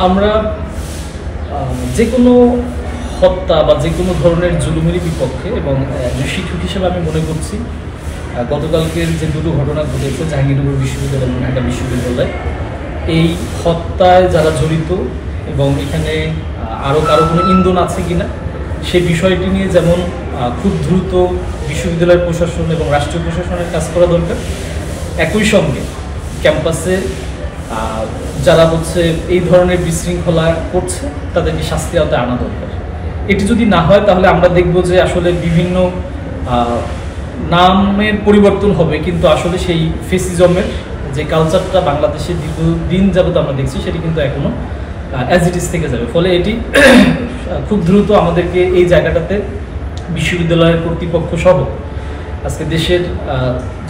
আমরা যে কোনো হত্যা বা যে কোনো ধরনের জুলুমেরই বিপক্ষে এবং একজন শিক্ষক হিসেবে আমি মনে করছি গতকালকের যে দুটো ঘটনা ঘটেছে জাহাঙ্গীরনগর বিশ্ববিদ্যালয় এবং ঢাকা বিশ্ববিদ্যালয়, এই হত্যায় যারা জড়িত এবং এখানে আরও কারো কোনো ইন্ধন আছে কিনা সেই বিষয়টি নিয়ে যেমন খুব দ্রুত বিশ্ববিদ্যালয়ের প্রশাসন এবং রাষ্ট্রীয় প্রশাসনের কাজ করা দরকার, একই সঙ্গে ক্যাম্পাসে যারা এই ধরনের বিশৃঙ্খলা করছে তাদেরকে শাস্তি আওতায় আনা দরকার। এটি যদি না হয় তাহলে আমরা দেখব যে আসলে বিভিন্ন নামের পরিবর্তন হবে, কিন্তু আসলে সেই ফেসিজমের যে কালচারটা বাংলাদেশে দীর্ঘদিন যাবত আমরা দেখছি সেটি কিন্তু এখনো অ্যাজ ইট ইজ থেকে যাবে। ফলে এটি খুব দ্রুত আমাদেরকে এই জায়গাটাতে বিশ্ববিদ্যালয়ের কর্তৃপক্ষ সহ আজকে দেশের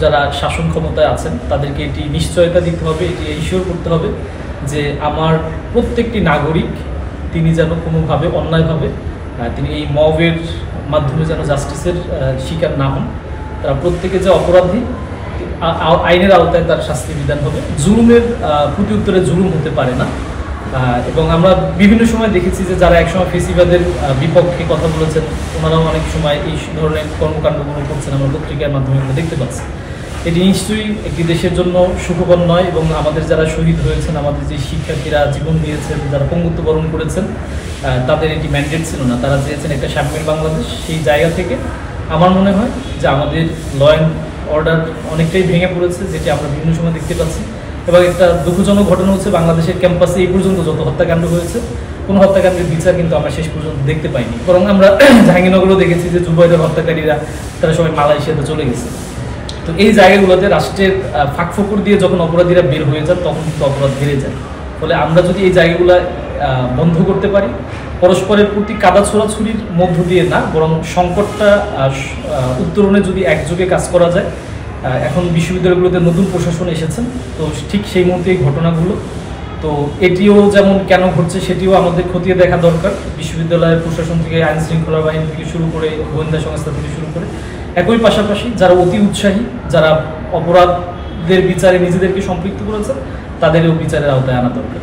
যারা শাসন ক্ষমতায় আছেন তাদেরকে এটি নিশ্চয়তা দিতে হবে, এটি ইনশিওর করতে হবে যে আমার প্রত্যেকটি নাগরিক তিনি যেন কোনোভাবে অন্যায়ভাবে তিনি এই মবের মাধ্যমে যেন জাস্টিসের শিকার না হন। তারা প্রত্যেকে যে অপরাধী আইনের আওতায় তার শাস্তি বিধান হবে। জুলুমের প্রতি উত্তরে জুলুম হতে পারে না। এবং আমরা বিভিন্ন সময় দেখেছি যে যারা একসময় ফেসিবাদের বিপক্ষে কথা বলেছেন ওনারাও অনেক সময় এই ধরনের কর্মকাণ্ডগুলো করছেন, আমরা পত্রিকার মাধ্যমে আমরা দেখতে পাচ্ছি। এটি নিশ্চয়ই একটি দেশের জন্য সুখবর নয় এবং আমাদের যারা শহীদ হয়েছেন, আমাদের যে শিক্ষার্থীরা জীবন দিয়েছেন, যারা পঙ্গুত্ব বরণ করেছেন, তাদের এটি ম্যান্ডেট ছিল না, তারা চেয়েছেন একটা সাম্যের বাংলাদেশ। সেই জায়গা থেকে আমার মনে হয় যে আমাদের ল অ্যান্ড অর্ডার অনেকটাই ভেঙে পড়েছে, যেটি আমরা বিভিন্ন সময় দেখতে পাচ্ছি। এবং একটা দুঃখজনক ঘটনা হচ্ছে বাংলাদেশের ক্যাম্পাসে এই পর্যন্ত যত হত্যাকাণ্ড হয়েছে কোনো হত্যাকাণ্ডের বিচার কিন্তু আমরা শেষ পর্যন্ত দেখতে পাইনি, বরং আমরা জাহাঙ্গীরনগরেও দেখেছি যে যুবকদের হত্যাকারীরা তারা সবাই মালয়েশিয়াতে চলে গেছে। তো এই জায়গাগুলোতে রাষ্ট্রের ফাঁকফোকর দিয়ে যখন অপরাধীরা বের হয়ে যান তখন কিন্তু অপরাধ বেড়ে যায়। ফলে আমরা যদি এই জায়গাগুলো বন্ধ করতে পারি, পরস্পরের প্রতি কাদা ছোড়াছুরির মধ্য দিয়ে না, বরং সংকটটা উত্তরণে যদি একযোগে কাজ করা যায়। এখন বিশ্ববিদ্যালয়গুলোতে নতুন প্রশাসন এসেছেন, তো ঠিক সেই মুহূর্তে এই ঘটনাগুলো তো এটিও যেমন কেন ঘটছে সেটিও আমাদের খতিয়ে দেখা দরকার। বিশ্ববিদ্যালয়ের প্রশাসন থেকে, আইন শৃঙ্খলা বাহিনী থেকে শুরু করে, গোয়েন্দা সংস্থা থেকে শুরু করে, একই পাশাপাশি যারা অতি উৎসাহী, যারা অপরাধদের বিচারে নিজেদেরকে সম্পৃক্ত করেছেন তাদেরও বিচারের আওতায় আনা দরকার।